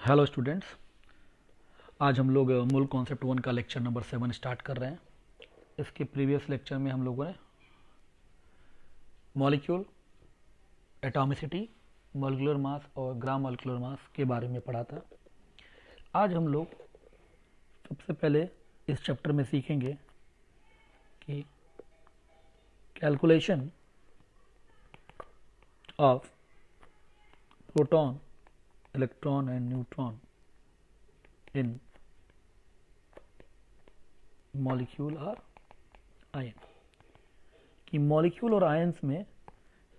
Hello students, आज हम लोग मूल कॉन्सेप्ट 1 का लेक्चर नंबर 7 स्टार्ट कर रहे हैं। इसके प्रीवियस लेक्चर में हम लोगों ने मॉलिक्यूल, एटॉमिसिटी, मॉलिक्यूलर मास और ग्राम मॉलिक्यूलर मास के बारे में पढ़ा था। आज हम लोग सबसे पहले इस चैप्टर में सीखेंगे कि calculation of proton, electron and neutron in molecule और आयन, कि मॉलिक्यूल और आयंस में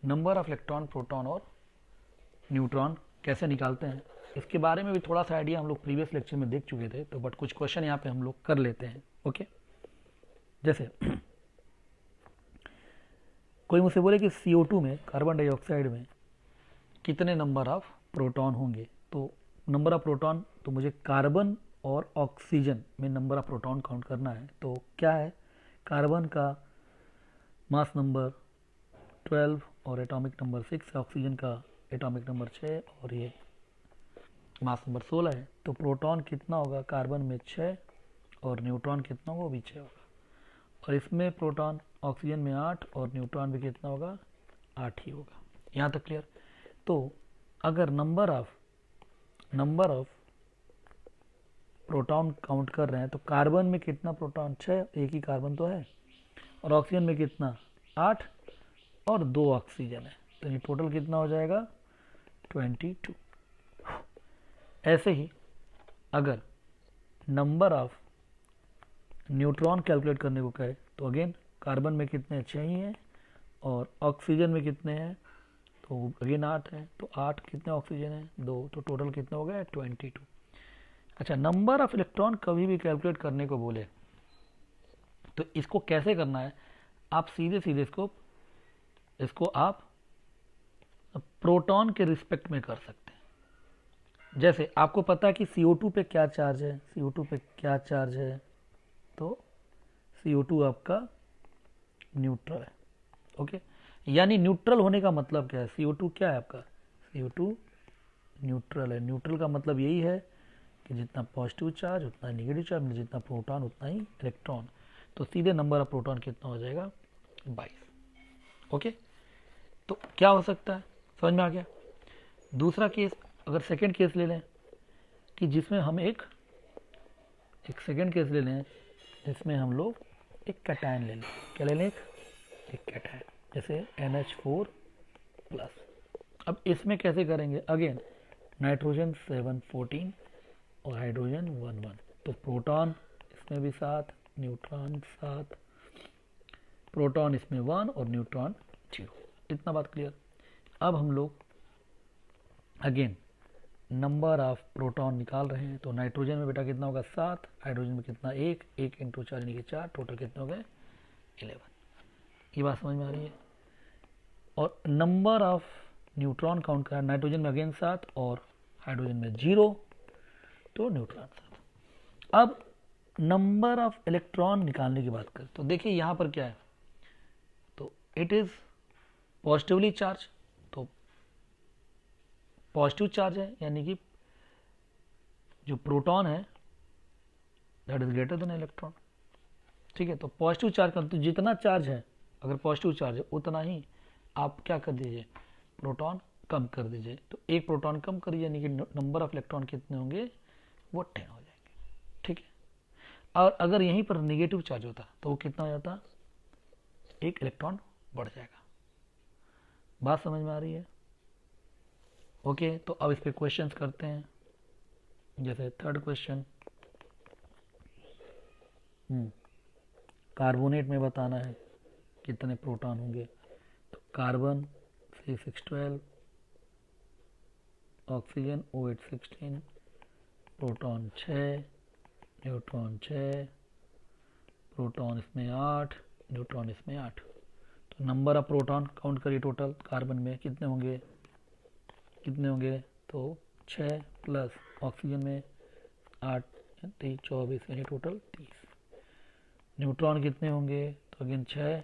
नंबर ऑफ इलेक्ट्रॉन, प्रोटॉन और न्यूट्रॉन कैसे निकालते हैं। इसके बारे में भी थोड़ा सा आइडिया हम लोग प्रीवियस लेक्चर में देख चुके थे, तो बट कुछ क्वेश्चन यहाँ पे हम लोग कर लेते हैं। ओके, जैसे कोई मुझसे बोले कि CO2 में, कार्बन डाइऑक्साइड में कितने नंबर ऑफ प्रोटॉन होंगे, तो नंबर ऑफ प्रोटॉन, तो मुझे कार्बन और ऑक्सीजन में नंबर ऑफ प्रोटॉन काउंट करना है। तो क्या है, कार्बन का मास नंबर 12 और एटॉमिक नंबर 6, ऑक्सीजन का एटॉमिक नंबर 6 और ये मास नंबर 16 है। तो प्रोटॉन कितना होगा, कार्बन में 6 और न्यूट्रॉन कितना होगा, वो भी 6 होगा। और इसमें प्रोटॉन, ऑक्सीजन में 8 और न्यूट्रॉन भी कितना होगा, 8 ही होगा। यहाँ तक क्लियर। तो अगर नंबर ऑफ प्रोटॉन काउंट कर रहे हैं तो कार्बन में कितना प्रोटॉन, 6, एक ही कार्बन तो है, और ऑक्सीजन में कितना, 8 और 2 ऑक्सीजन है, तो ये टोटल कितना हो जाएगा, 22। ऐसे ही अगर नंबर ऑफ न्यूट्रॉन कैलकुलेट करने को कहे तो अगेन कार्बन में कितने, 6 ही हैं, और ऑक्सीजन में कितने हैं, तो अगेन 8 है, तो 8 कितने ऑक्सीजन है, 2, तो टोटल कितना हो गया, 22। अच्छा, नंबर ऑफ इलेक्ट्रॉन कभी भी कैलकुलेट करने को बोले तो इसको कैसे करना है, आप सीधे सीधे इसको आप प्रोटॉन के रिस्पेक्ट में कर सकते हैं। जैसे आपको पता है कि CO2 पे क्या चार्ज है, CO2 पे क्या चार्ज है, तो CO2 आपका न्यूट्रल है। ओके, यानी न्यूट्रल होने का मतलब क्या है, CO2 क्या है आपका, CO2 न्यूट्रल है। न्यूट्रल का मतलब यही है कि जितना पॉजिटिव चार्ज उतना नेगेटिव चार्ज, मतलब जितना प्रोटॉन उतना ही इलेक्ट्रॉन। तो सीधे नंबर ऑफ प्रोटॉन कितना हो जाएगा, 22। ओके, तो क्या हो सकता है, समझ में आ गया। दूसरा केस, अगर सेकंड केस ले लें कि जिसमें हम एक सेकंड केस ले लें जिसमें हम लोग एक कैटायन ले लें। क्या ले लें, एक कैटायन, जैसे NH4+। अब इसमें कैसे करेंगे, अगेन नाइट्रोजन 714 और हाइड्रोजन 11, तो प्रोटॉन इसमें भी 7, न्यूट्रॉन 7, प्रोटॉन इसमें 1 और न्यूट्रॉन 0। इतना बात क्लियर। अब हम लोग अगेन नंबर ऑफ प्रोटॉन निकाल रहे हैं, तो नाइट्रोजन में बेटा कितना होगा, 7, हाइड्रोजन में कितना, 1 इंटू 4 यानी कि 4, टोटल कितने हो गए, 11। ये बात समझ में आ रही है। और नंबर ऑफ न्यूट्रॉन काउंट करा, नाइट्रोजन में अगेन 7 और हाइड्रोजन में 0, तो न्यूट्रॉन 7। अब नंबर ऑफ इलेक्ट्रॉन निकालने की बात करें तो देखिए यहाँ पर क्या है, तो इट इज पॉजिटिवली चार्ज, तो पॉजिटिव चार्ज है, यानी कि जो प्रोटॉन है that is greater than electron. ठीक है, तो पॉजिटिव चार्ज का तो जितना चार्ज है, अगर पॉजिटिव चार्ज है उतना ही आप क्या कर दीजिए, प्रोटॉन कम कर दीजिए। तो एक प्रोटॉन कम करिए, यानी कि नंबर ऑफ इलेक्ट्रॉन कितने होंगे, वो 10 हो जाएंगे। ठीक है, और अगर यहीं पर नेगेटिव चार्ज होता तो वो कितना हो जाता, एक इलेक्ट्रॉन बढ़ जाएगा। बात समझ में आ रही है। ओके, तो अब इस पे क्वेश्चंस करते हैं। जैसे थर्ड क्वेश्चन, कार्बोनेट में बताना है कितने प्रोटॉन होंगे, तो carbon C612, oxygen O816, proton 6, neutron 6, proton इसमें 8, न्यूट्रॉन इसमें 8। तो नंबर ऑफ प्रोटॉन काउंट करिए, टोटल कार्बन में कितने होंगे, तो 6 प्लस ऑक्सीजन में 8, 23, 24 यानी टोटल 30। न्यूट्रॉन कितने होंगे, तो अगेन 6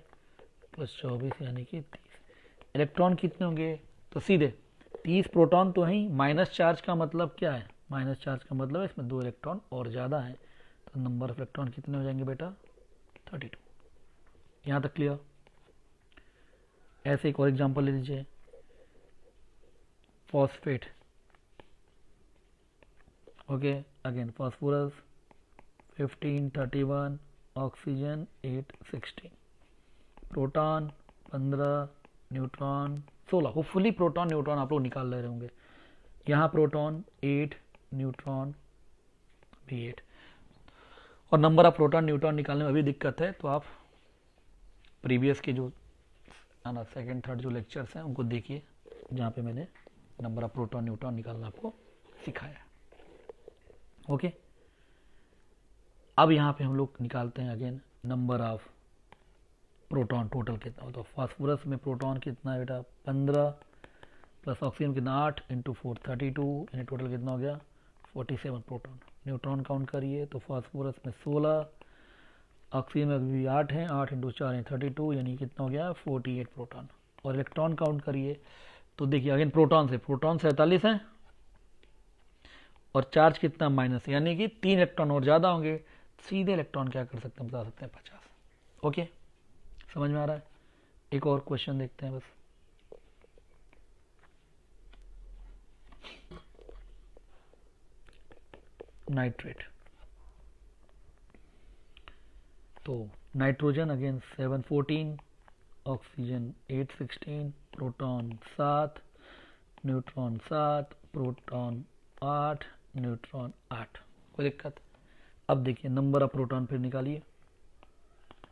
प्लस 24 यानी कि 30। इलेक्ट्रॉन कितने होंगे, तो सीधे 30 प्रोटॉन तो है ही, माइनस चार्ज का मतलब क्या है, माइनस चार्ज का मतलब है इसमें 2 इलेक्ट्रॉन और ज़्यादा हैं, तो नंबर ऑफ इलेक्ट्रॉन कितने हो जाएंगे बेटा? 32। यहाँ तक क्लियर? ऐसे एक और एग्जांपल ले लीजिए, phosphate. Okay, again phosphorus 15 31, oxygen 8 16, proton 15, neutron 16। Hopefully proton neutron आप लोग निकाल ले रहे होंगे। यहाँ प्रोटॉन 8, न्यूट्रॉन भी 8। और नंबर ऑफ प्रोटॉन न्यूट्रॉन निकालने में अभी दिक्कत है, तो आप प्रीवियस के जो ना सेकंड थर्ड जो लेक्चर्स हैं उनको देखिए, जहाँ पे मैंने नंबर ऑफ प्रोटॉन न्यूट्रॉन निकालना आपको सिखाया। ओके, अब यहाँ पे हम लोग निकालते हैं again number of proton total कितना हो। तो फास्फोरस में प्रोटॉन कितना है बेटा? 15 प्लस ऑक्सीजन कितना? 8 इंटू 4 32, यानी टोटल कितना हो गया? 47 प्रोटॉन। न्यूट्रॉन काउंट करिए तो फास्फोरस में 16, ऑक्सीजन में भी 8 है, 8 इंटू 4 32, यानी कितना हो गया? 48 प्रोटॉन। और इलेक्ट्रॉन काउंट करिए तो देखिए अगेन प्रोटॉन 47 है और चार्ज कितना? माइनस, यानी कि 3 इलेक्ट्रॉन और ज़्यादा होंगे, सीधे इलेक्ट्रॉन क्या कर सकते हैं? बता सकते हैं 50। ओके, समझ में आ रहा है? एक और क्वेश्चन देखते हैं बस। नाइट्रेट, तो nitrogen again 714, oxygen 816, proton 7, neutron 7, proton 8, neutron 8। कोई दिक्कत? अब देखिए नंबर ऑफ प्रोटॉन फिर निकालिए।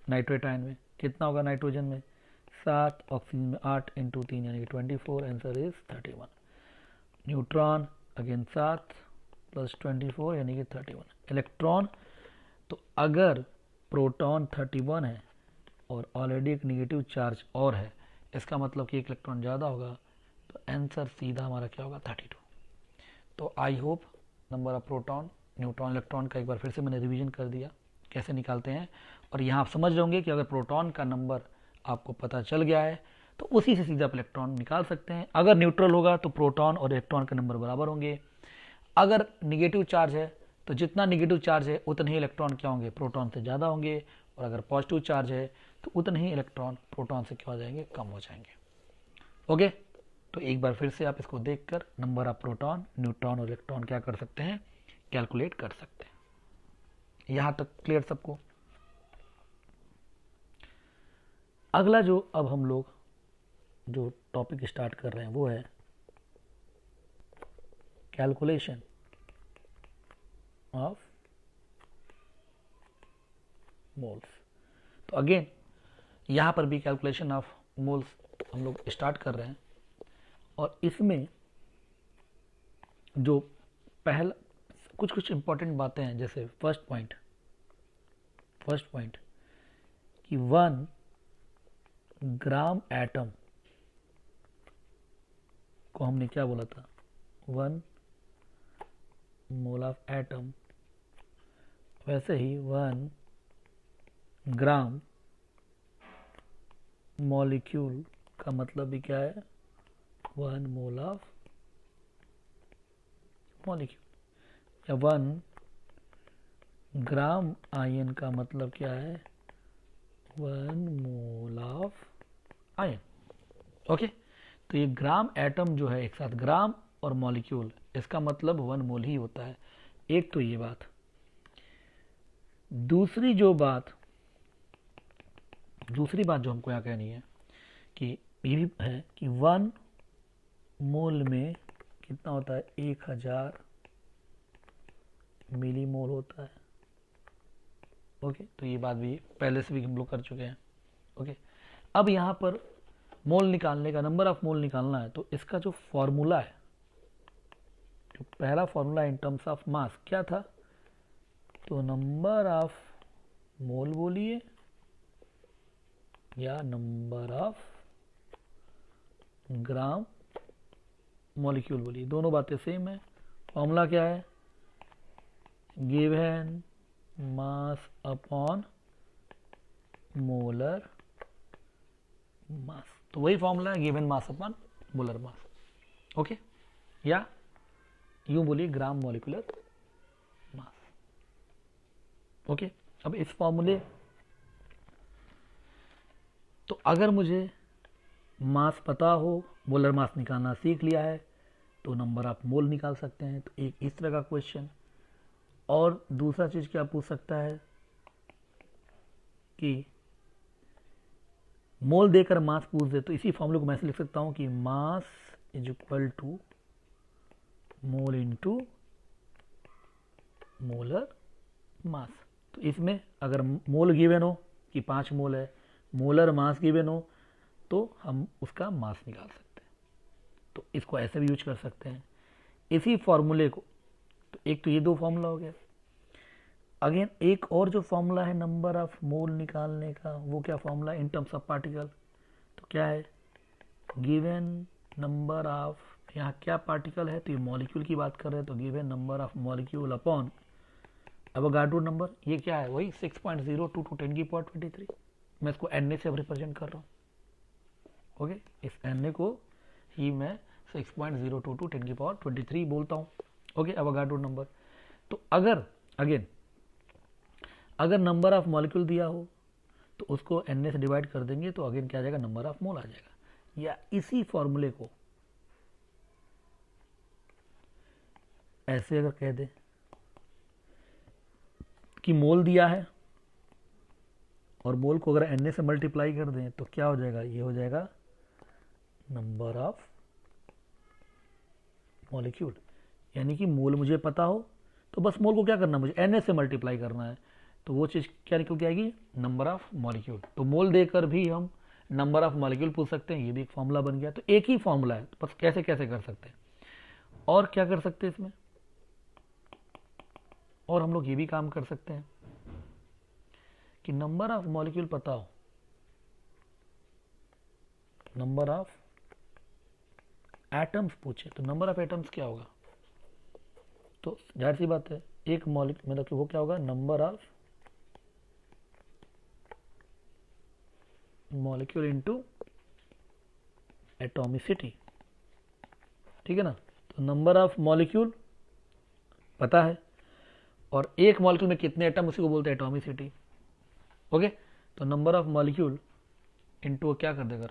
नाइट्रेट आयन में कितना होगा? नाइट्रोजन में 7, ऑक्सीजन में 8 इंटू 3 यानी कि 24, answer is 31। Neutron again 7 plus 24 यानी कि 31। इलेक्ट्रॉन, तो अगर प्रोटॉन 31 है और ऑलरेडी एक निगेटिव चार्ज और है, इसका मतलब कि एक इलेक्ट्रॉन ज़्यादा होगा, तो आंसर सीधा हमारा क्या होगा? 32। तो I hope number of proton neutron electron का एक बार फिर से मैंने रिवीजन कर दिया कैसे निकालते हैं, और यहाँ आप समझ रहे होंगे कि अगर प्रोटॉन का नंबर आपको पता चल गया है तो उसी से सीधा आप इलेक्ट्रॉन निकाल सकते हैं। अगर न्यूट्रल होगा तो प्रोटॉन और इलेक्ट्रॉन का नंबर बराबर होंगे। अगर निगेटिव चार्ज है तो जितना निगेटिव चार्ज है उतने ही इलेक्ट्रॉन क्या होंगे? प्रोटॉन से ज़्यादा होंगे। और अगर पॉजिटिव चार्ज है तो उतने ही इलेक्ट्रॉन प्रोटॉन से क्या हो जाएंगे? कम हो जाएंगे। ओके, तो एक बार फिर से आप इसको देखकर नंबर ऑफ प्रोटॉन न्यूट्रॉन और इलेक्ट्रॉन क्या कर सकते हैं? कैलकुलेट कर सकते हैं। यहां तक क्लियर सबको? अगला जो अब हम लोग जो टॉपिक स्टार्ट कर रहे हैं वो है कैलकुलेशन ऑफ मोल्स। तो अगेन यहां पर भी कैलकुलेशन ऑफ मोल्स हम लोग स्टार्ट कर रहे हैं, और इसमें जो पहला कुछ इंपॉर्टेंट बातें हैं, जैसे फर्स्ट पॉइंट कि 1 ग्राम एटम को हमने क्या बोला था? 1 मोल ऑफ एटम। वैसे ही 1 ग्राम मॉलिक्यूल का मतलब भी क्या है? 1 मोल ऑफ मॉलिक्यूल। या 1 ग्राम आयन का मतलब क्या है? 1 मोल ऑफ आयन। ओके, तो ये ग्राम एटम जो है, एक साथ ग्राम और मॉलिक्यूल, इसका मतलब 1 मोल ही होता है। एक तो ये बात। दूसरी बात जो हमको यहाँ कहनी है कि ये भी है कि 1 मोल में कितना होता है? 1000 मिली मोल होता है। ओके, तो ये बात भी पहले से भी हम लोग कर चुके हैं। ओके, अब यहाँ पर मोल निकालने का, नंबर ऑफ मोल निकालना है, तो इसका जो फॉर्मूला है, जो पहला formula in terms of mass क्या था? तो नंबर ऑफ मोल बोलिए या नंबर ऑफ ग्राम मॉलिक्यूल बोलिए, दोनों बातें सेम है। फॉर्मूला क्या है? Given mass upon molar mass. तो वही फॉर्मूला है, given mass upon molar mass. Okay, या यूं बोलिए ग्राम मॉलिक्यूलर मास। ओके, अब इस फॉर्मूले, तो अगर मुझे मास पता हो, मोलर मास निकालना सीख लिया है, तो नंबर ऑफ मोल निकाल सकते हैं। तो एक इस तरह का क्वेश्चन। और दूसरा चीज क्या पूछ सकता है कि मोल देकर मास पूछ दे, तो इसी फॉर्मूले को मैं ऐसे लिख सकता हूं कि mass is equal to mole into molar mass. तो इसमें अगर मोल गिवन हो कि 5 मोल है, मोलर मास गिवन हो, तो हम उसका मास निकाल सकते हैं। तो इसको ऐसे भी यूज कर सकते हैं इसी फॉर्मूले को। तो एक तो ये 2 फॉर्मूला हो गया। अगेन एक और जो फॉर्मूला है नंबर ऑफ मोल निकालने का, वो क्या formula in terms of particle. तो क्या है, गिवन नंबर ऑफ, यहाँ क्या पार्टिकल है, तो ये मॉलिक्यूल की बात कर रहे हैं, तो given number of molecule upon Avogadro number. ये क्या है, वही 6.02 टू 10 की पावर 23। मैं इसको एन से रिप्रेजेंट कर रहा हूँ। ओके, इस एन को ही मैं 6.02 टू 10 की पावर 23 बोलता हूँ। Okay, Avogadro number. तो अगर अगेन अगर नंबर ऑफ मॉलिक्यूल दिया हो तो उसको एन से डिवाइड कर देंगे, तो अगेन क्या आ जाएगा, नंबर ऑफ मोल आ जाएगा। या इसी फॉर्मूले को ऐसे अगर कह दे कि मोल दिया है और मोल को अगर एन से मल्टीप्लाई कर दें, तो क्या हो जाएगा, ये हो जाएगा नंबर ऑफ मॉलिक्यूल। यानी कि मोल मुझे पता हो तो बस मोल को क्या करना, मुझे एन से मल्टीप्लाई करना है, तो वो चीज क्या निकल के आएगी, नंबर ऑफ मॉलिक्यूल। तो मोल देकर भी हम नंबर ऑफ मॉलिक्यूल पूछ सकते हैं, ये भी एक फॉर्मूला बन गया। तो एक ही फॉर्मूला है, तो बस कैसे कैसे कर सकते हैं। और क्या कर सकते हैं इसमें, और हम लोग ये भी काम कर सकते हैं कि नंबर ऑफ मॉलिक्यूल पता हो, नंबर ऑफ एटम्स पूछे, तो नंबर ऑफ एटम्स क्या होगा। तो जाहिर सी बात है, एक मॉलिक्यूल मतलब कि वो क्या होगा, number of molecule into atomicity. ठीक है ना। तो नंबर ऑफ मॉलिक्यूल पता है, और एक मॉलिक्यूल में कितने एटम, उसी को बोलते हैं एटॉमिसिटी। ओके, तो नंबर ऑफ मॉलिक्यूल इनटू क्या कर देगा,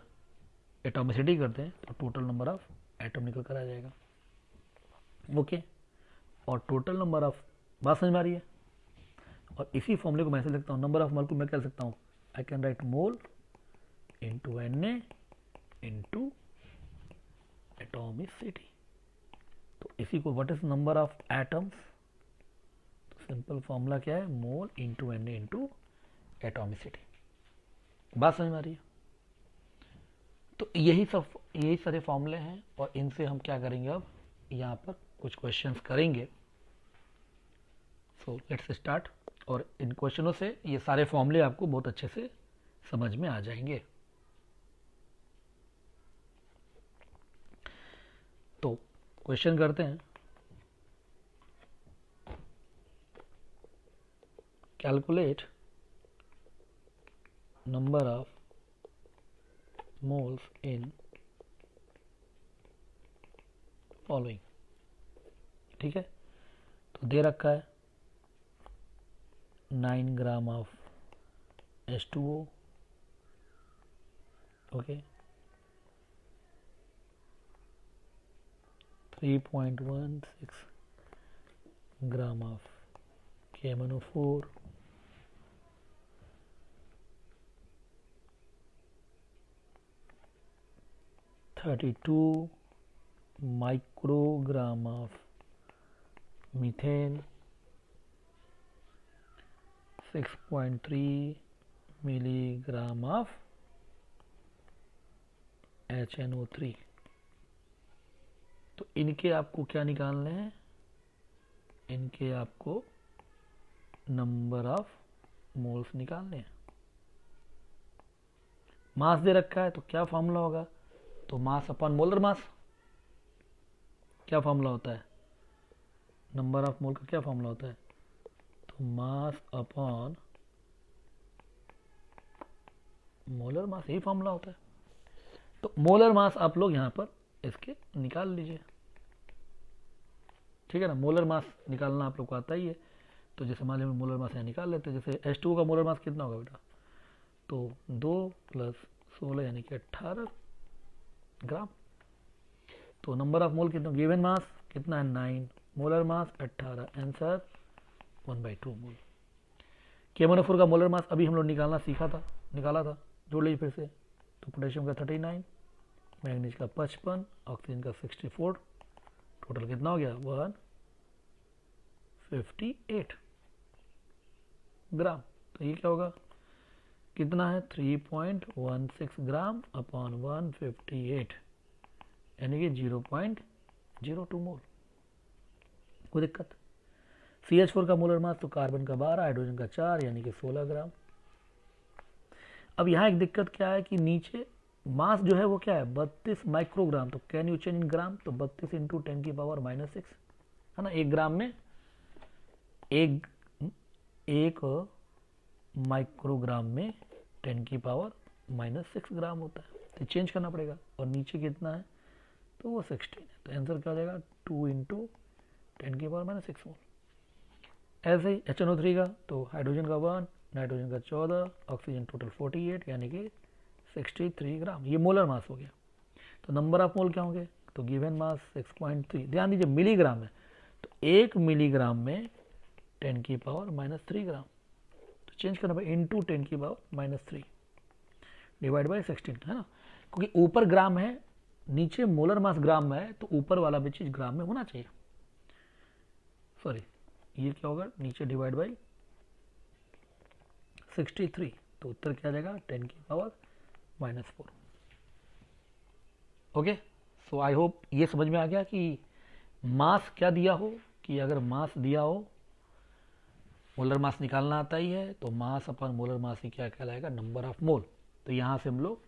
एटॉमिसिटी करते हैं, तो टोटल नंबर ऑफ एटम निकल कर आ जाएगा। ओके, और टोटल नंबर ऑफ, बात समझ में आ रही है। और इसी फॉर्मूले को मैं ऐसे लिखता हूँ, नंबर ऑफ मॉलिक्यूल मैं कह सकता हूँ, I can write mole into N into atomicity. तो इसी को what is number of atoms, तो सिंपल फॉर्मूला क्या है, mole into N into atomicity. बात समझ में आ रही है। तो यही सारे फॉर्मूले हैं, और इनसे हम क्या करेंगे, अब यहाँ पर कुछ क्वेश्चंस करेंगे। So let's start. और इन क्वेश्चनों से ये सारे फॉर्मूले आपको बहुत अच्छे से समझ में आ जाएंगे। तो क्वेश्चन करते हैं, calculate number of moles in following. ठीक है, तो दे रखा है 9 gram of H2O। Okay, 3.16 gram of KMnO4, 32 microgram of methane, 6.3 milligram of HNO3। तो इनके आपको क्या निकालने हैं, इनके आपको नंबर ऑफ मोल्स निकालने हैं। मास दे रखा है, तो क्या फॉर्मूला होगा, तो मास अपॉन मोलर मास। क्या फॉर्मूला होता है, नंबर ऑफ मोल का क्या फॉर्मूला होता है, तो मास अपॉन मोलर मास, यही फॉर्मूला होता है। तो मोलर मास आप लोग यहां पर इसके निकाल लीजिए। ठीक है ना, मोलर मास निकालना आप लोग को आता ही है। तो जैसे मान लीजिए मोलर मास यहाँ निकाल लेते हैं, जैसे H2O का मोलर मास कितना होगा बेटा, तो 2 + 16 यानी कि 18 ग्राम। तो नंबर ऑफ मोल कितना, गिवन मास कितना है 9, मोलर मास 18, आंसर 1/2 मोल। KMnO4 का मोलर मास अभी हम लोग निकाला था, जोड़ लीजिए फिर से। तो पोटेशियम का 39, मैग्नीज का 55, ऑक्सीजन का 64, टोटल कितना हो गया 158 ग्राम। तो ये क्या होगा, कितना है 3.16 ग्राम अपॉन 158 यानी कि 0.02 मोल। कोई दिक्कत। CH4 का मोलर मास तो कार्बन का 12, हाइड्रोजन का 4 यानी कि 16 ग्राम। अब यहाँ एक दिक्कत क्या है कि नीचे मास जो है वो क्या है 32 माइक्रोग्राम। तो कैन यू चेंज इन ग्राम, तो 32 इंटू 10⁻⁻6 है ना। 1 ग्राम में एक माइक्रोग्राम में 10⁻⁻6 ग्राम होता है। तो चेंज करना पड़ेगा। और नीचे कितना है, तो वो 16 है। तो आंसर क्या हो जाएगा 2 इंटू 10⁻⁻6 मोल। ऐसे ही HNO3 का तो हाइड्रोजन का 1, नाइट्रोजन का 14, ऑक्सीजन टोटल 48 यानी कि 63 ग्राम। ये मोलर मास हो गया। तो नंबर ऑफ मोल क्या होंगे, तो गिवन मास 6.3। ध्यान दीजिए मिलीग्राम में, तो 1 मिलीग्राम में 10⁻³ ग्राम। तो चेंज करना पड़ेगा इंटू 10⁻³ डिवाइड बाई 16 है ना, क्योंकि ऊपर ग्राम है नीचे मोलर मास ग्राम में है, तो ऊपर वाला भी चीज ग्राम में होना चाहिए। सॉरी, ये क्या होगा नीचे डिवाइड बाई 63, तो उत्तर क्या आ जाएगा 10⁻⁻4। ओके, सो आई होप ये समझ में आ गया कि मास क्या दिया हो, कि अगर मास दिया हो, मोलर मास निकालना आता ही है, तो मास अपन मोलर मास ही क्या कहलाएगा, नंबर ऑफ मोल। तो यहां से हम लोग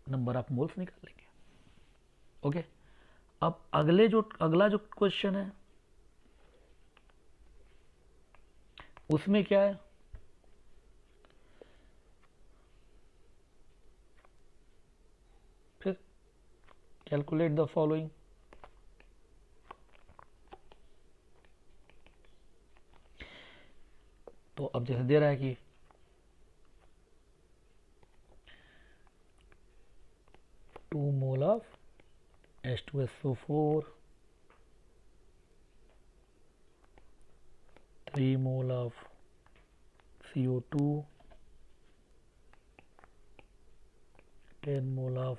नंबर ऑफ मोल्स निकाल लेंगे। ओके, अब अगला जो क्वेश्चन है उसमें क्या है, फिर कैलकुलेट द फॉलोइंग। तो अब जैसे दे रहा है कि 2 mole of H2SO4, 3 mole of CO2, 10 mole of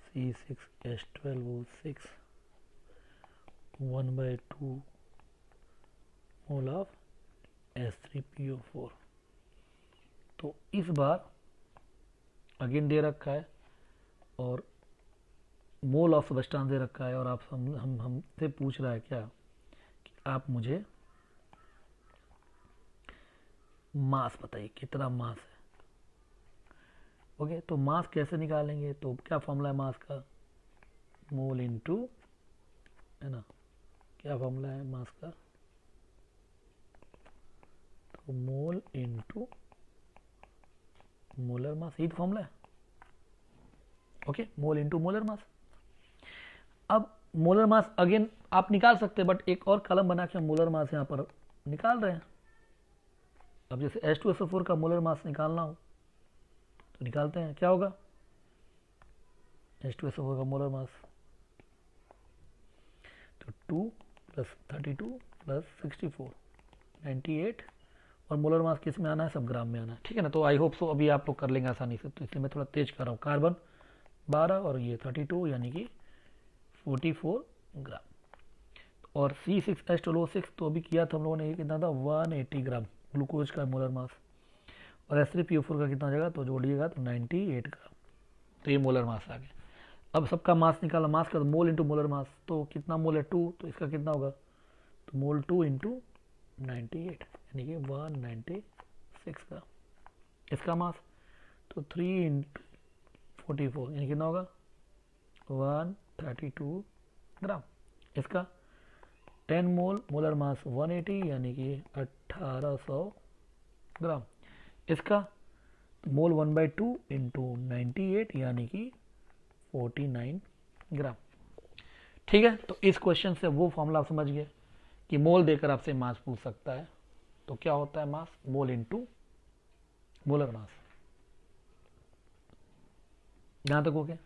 C6H12O6, 1/2 mole of H3PO4। तो इस बार अगेन दे रखा है और मोल ऑफ सबस्टांस दे रखा है, और आप हमसे पूछ रहा है क्या कि आप मुझे मास बताइए, कितना मास है। ओके, तो मास कैसे निकालेंगे, तो क्या फॉर्मूला है मास का, मोल इनटू, है ना, क्या फॉर्मूला है मास का, तो मोल इनटू मोलर मास, यही तो फॉर्मूला है। ओके, मोल इनटू मोलर मास। अब मोलर मास अगेन आप निकाल सकते हैं, बट एक और कॉलम बना के हम मोलर मास यहां पर निकाल रहे हैं। अब जैसे H2SO4 का मोलर मास निकालना हो तो निकालते हैं, क्या होगा H2SO4 का मोलर मास, तो 2 + 32 + 64 98, और मोलर मास किस में आना है, सब ग्राम में आना है। ठीक है ना, तो आई होप सो अभी आप लोग कर लेंगे आसानी से। तो इसलिए मैं थोड़ा तेज कर रहा हूँ। कार्बन 12 और ये 32 यानी कि 44 ग्राम। और C6H12O6 तो अभी किया था हम लोगों ने, ये कितना था 180 ग्राम ग्लूकोज का मोलर मास। और H3PO4 का कितना हो जाएगा, तो जोड़िएगा तो 98 ग्राम। तो ये मोलर मास आ गया। अब सबका मास निकाला, मास का मोल इंटू मोलर मास, तो कितना मोल है 2, तो इसका कितना होगा, तो मोल 2 इंटू 98 यानी कि 196 ग्राम। इसका मास तो 3 इंटू 44 यानी कितना होगा 132 ग्राम। इसका 10 मोल, मोलर मास 180 यानी कि 1800 ग्राम। इसका मोल 1/2 इंटू 98 यानी कि 49 ग्राम। ठीक है, तो इस क्वेश्चन से वो फॉर्मूला आप समझ गए कि मोल देकर आपसे मास पूछ सकता है, तो क्या होता है मास, मोल इनटू मोलर मास। यहां तक हो गया।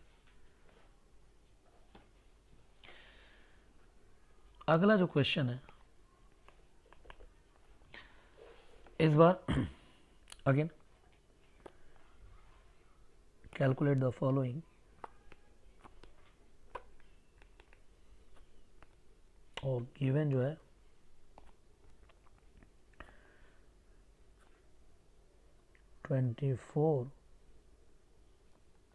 अगला जो क्वेश्चन है इस बार अगेन कैलकुलेट द फॉलोइंग और गिवन जो है 24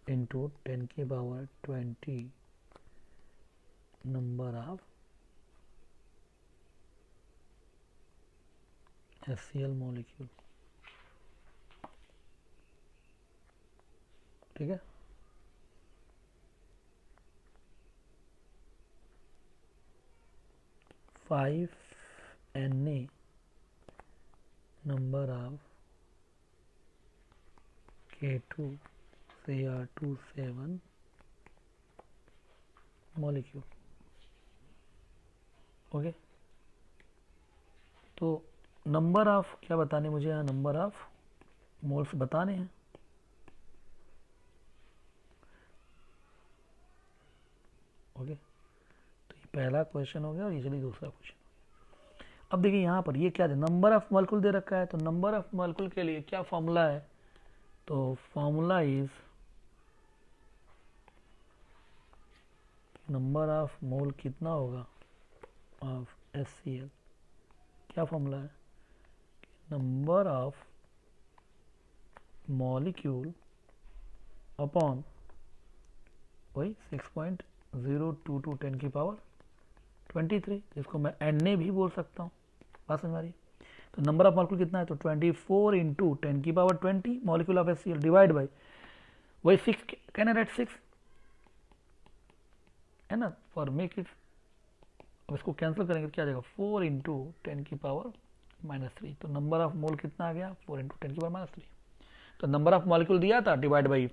इंटू 10 की power 20 number of HCl molecule. ठीक है, five Na number of K2Cr27 molecule। Okay, तो नंबर ऑफ क्या बताने मुझे, यहाँ नंबर ऑफ मोल्स बताने हैं। ओके, तो ये पहला क्वेश्चन हो गया और ये चलिए दूसरा क्वेश्चन। अब देखिए यहाँ पर ये क्या है, नंबर ऑफ मॉलिक्यूल दे रखा है, तो नंबर ऑफ मॉलिक्यूल के लिए क्या फॉर्मूला है, तो formula is number of mole कितना होगा ऑफ HCl, क्या फॉर्मूला है, नंबर ऑफ मॉलिक्यूल अपॉन वही 6.022 10 की पावर 23, जिसको मैं Na भी बोल सकता हूँ। बात समझ आ रही है। तो नंबर ऑफ मॉलिक्यूल कितना है, तो 24 इंटू 10 की power 20 molecule of HCl divide by वही 6, कैन आई राइट 6 है ना, फॉर मेक इट। अब इसको कैंसिल करेंगे तो क्या आ जाएगा, 4 इंटू 10 की पावर -3। तो नंबर ऑफ मोल कितना आ गया, 4 इंटू 10 की पावर -3। तो नंबर ऑफ मॉलिक्यूल दिया था डिवाइड बाई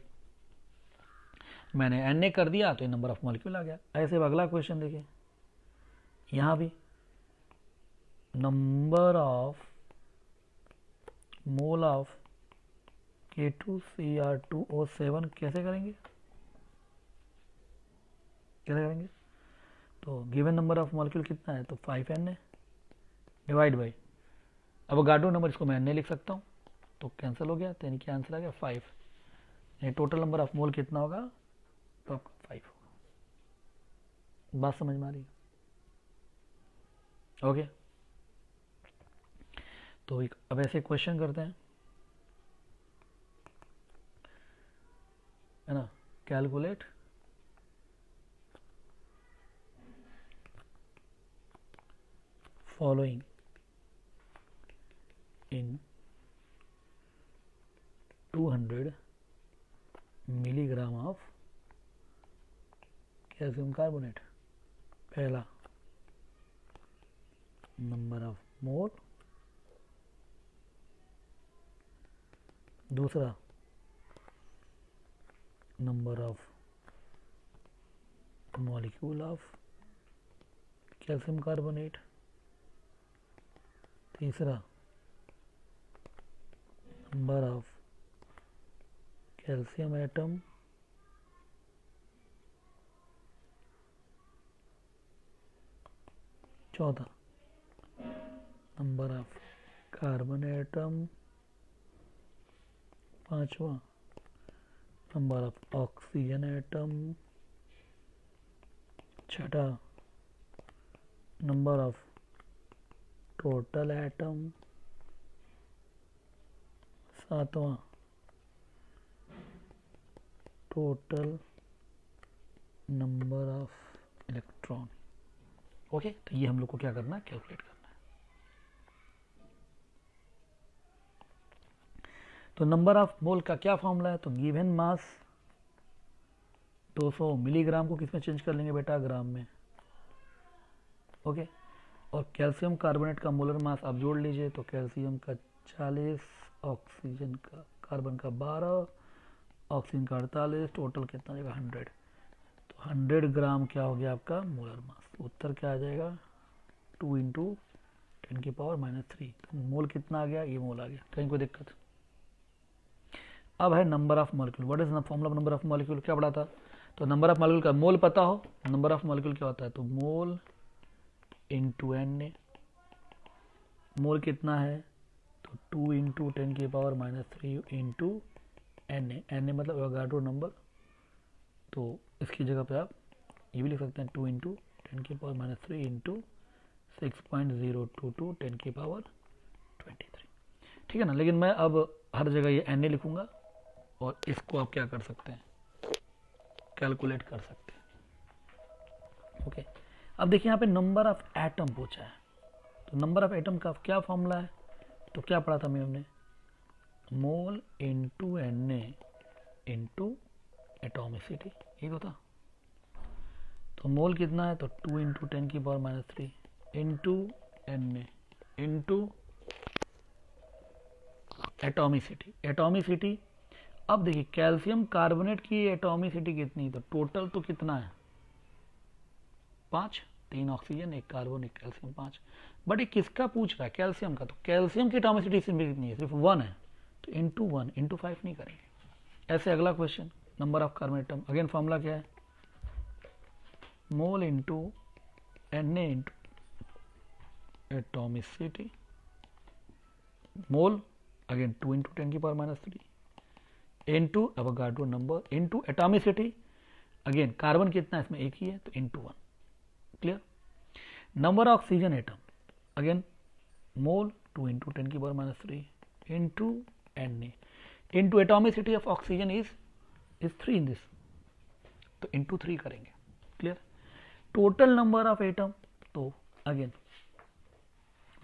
मैंने Na कर दिया, तो ये नंबर ऑफ मॉलिक्यूल आ गया। ऐसे अगला क्वेश्चन देखिए, यहां भी number of mole of K2Cr2O7 कैसे करेंगे, तो गिवन नंबर ऑफ मॉलिक्यूल कितना है, तो 5Na डिवाइड बाई, अब गाडो नंबर इसको मैं Na लिख सकता हूँ, तो कैंसिल हो गया, तो यानी कि आंसर आ गया 5। यानी टोटल नंबर ऑफ मोल कितना होगा, तो आपका 5 होगा। बात समझ में आ रही है। ओके, तो अब ऐसे क्वेश्चन करते हैं, है ना, calculate following in 200 milligram of calcium carbonate. पहला नंबर ऑफ मोल, दूसरा number of molecule of calcium carbonate, तीसरा नंबर ऑफ कैल्शियम एटम, चौथा नंबर ऑफ कार्बन एटम, पांचवा नंबर ऑफ ऑक्सीजन एटम, छठा नंबर ऑफ टोटल एटम, सातवां total number of electron. Okay, तो ये हम लोग को क्या करना है, कैलकुलेट करना है। तो नंबर ऑफ मोल का क्या फॉर्मूला है, तो गिवन मास 200 मिलीग्राम को किस में चेंज कर लेंगे बेटा, ग्राम में। ओके, और कैल्शियम कार्बोनेट का मोलर मास आप जोड़ लीजिए, तो कैल्शियम का 40, ऑक्सीजन का, कार्बन का 12, ऑक्सीजन का 48, टोटल कितना जाएगा 100। तो 100 ग्राम क्या हो गया आपका मोलर मास। उत्तर क्या आ जाएगा 2 इंटू 10⁻³ तो मोल कितना आ गया, ये मोल आ गया, कहीं कोई दिक्कत। अब है number of molecule. What is formula of number of molecule, क्या पढ़ा था। तो नंबर ऑफ मॉलिक्यूल का मोल पता हो, नंबर ऑफ मॉलिक्यूल क्या होता है, तो मोल इंटू एन। मोल कितना है, तो 2 इंटू 10⁻³ इंटू एन ए मतलब एवोगाड्रो नंबर। तो इसकी जगह पे आप ये भी लिख सकते हैं 2 इंटू 10⁻³ इंटू 6.022 10⁻23। ठीक है ना। लेकिन मैं अब हर जगह ये एन ए लिखूंगा और इसको आप क्या कर सकते हैं, कैलकुलेट कर सकते हैं। ओके, अब देखिए यहाँ पे नंबर ऑफ एटम पूछा है। तो नंबर ऑफ एटम का क्या फॉर्मूला है, तो क्या पढ़ा था मैम ने, mole into N A into atomicity, ये तो था। तो मोल कितना है, तो 2 into 10⁻³ into N A into atomicity. Atomicity, अब देखिए कैल्शियम कार्बोनेट की एटॉमिसिटी कितनी, तो टोटल तो कितना है 5, 3 ऑक्सीजन 1 कार्बन 1 कैल्शियम 5। बट ये किसका पूछ रहा है, कैल्शियम का। तो कैल्शियम की एटॉमिसिटी कितनी है, सिर्फ 1 है, तो इंटू 1 इंटू 5 नहीं करेंगे। ऐसे अगला question, number of carbon atom, again formula क्या है, mole into N A into atomicity. Mole again 2 into 10⁻³ into Avogadro number into atomicity. Again carbon कितना है इसमें, एक ही है, तो into 1। Clear. Number of oxygen atom, again mole 2 into 10⁻³ into N A into atomicity of oxygen is 3 in this, तो into 3 करेंगे। Clear. Total number of atom, तो again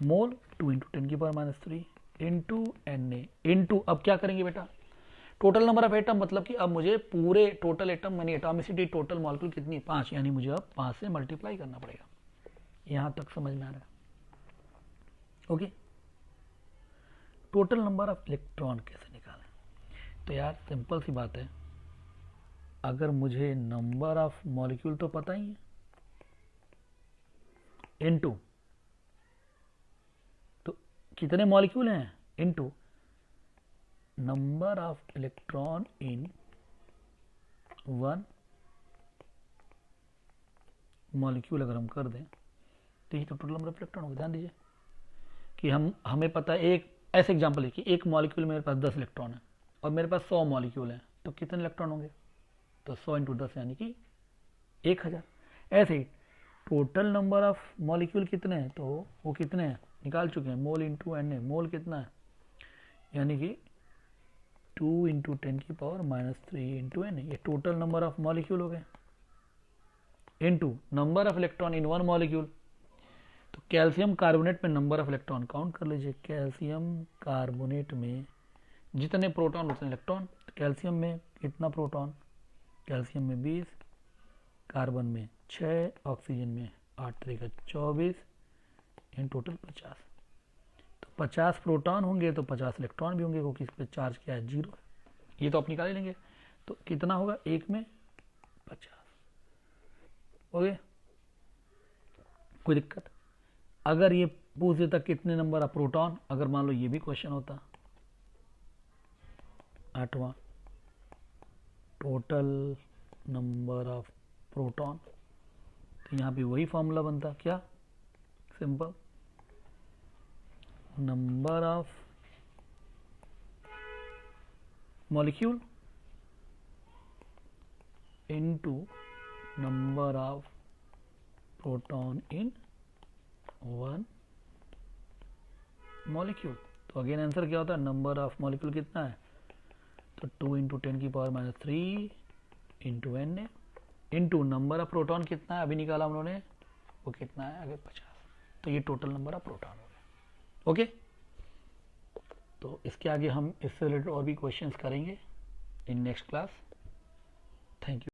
mole 2 into 10⁻³ into N A into, अब क्या करेंगे बेटा, total number of atom मतलब कि अब मुझे पूरे टोटल एटम यानी एटॉमिसिटी टोटल मॉलिक्यूल कितनी है 5, यानी मुझे अब 5 से मल्टीप्लाई करना पड़ेगा। यहां तक समझ में आ रहा है। Okay, total number of electron कैसे निकालें, तो यार सिंपल सी बात है, अगर मुझे नंबर ऑफ मॉलिक्यूल तो पता ही है, इनटू तो कितने मॉलिक्यूल हैं, into number of electron in 1 molecule अगर हम कर दें तो ये तो टोटल नंबर ऑफ इलेक्ट्रॉन होगा। ध्यान दीजिए कि हमें पता है, एक ऐसे एग्जांपल है कि एक मॉलिक्यूल मेरे पास 10 इलेक्ट्रॉन है और मेरे पास 100 मॉलिक्यूल है, तो कितने इलेक्ट्रॉन होंगे, तो 100 इंटू 10 यानी कि 1000। ऐसे ही टोटल नंबर ऑफ मॉलिक्यूल कितने हैं, तो वो कितने हैं निकाल चुके हैं, मोल इंटू एन ए, मोल कितना है यानी कि 2 इंटू 10⁻³ इंटू एन ए, ये टोटल नंबर ऑफ मॉलिक्यूल हो गए, into number of electron in 1 molecule. तो कैल्शियम कार्बोनेट में नंबर ऑफ इलेक्ट्रॉन काउंट कर लीजिए, कैल्शियम कार्बोनेट में जितने प्रोटॉन उतने इलेक्ट्रॉन। तो कैल्शियम में कितना प्रोटॉन, कैल्शियम में 20, कार्बन में 6, ऑक्सीजन में 8 3 24, इन टोटल 50। तो 50 प्रोटॉन होंगे तो 50 इलेक्ट्रॉन भी होंगे, क्योंकि इस पर चार्ज क्या है 0 है। ये तो आप निकाल लेंगे, तो कितना होगा, एक में 50। ओके, कोई दिक्कत। अगर ये पूछ देता कितने नंबर ऑफ प्रोटॉन, अगर मान लो ये भी क्वेश्चन होता 8वां, टोटल नंबर ऑफ प्रोटॉन, तो यहां भी वही फॉर्मूला बनता, क्या, simple, number of molecule into number of proton in 1 molecule. तो अगेन आंसर क्या होता है, नंबर ऑफ मॉलिक्यूल कितना है, तो 2 into 10⁻³ into N A into number of proton कितना है, अभी निकाला हम लोगों ने, वो कितना है आगे 50। तो ये टोटल नंबर ऑफ प्रोटॉन हो गया। ओके, तो इसके आगे हम इससे रिलेटेड और भी क्वेश्चंस करेंगे in next class. Thank you.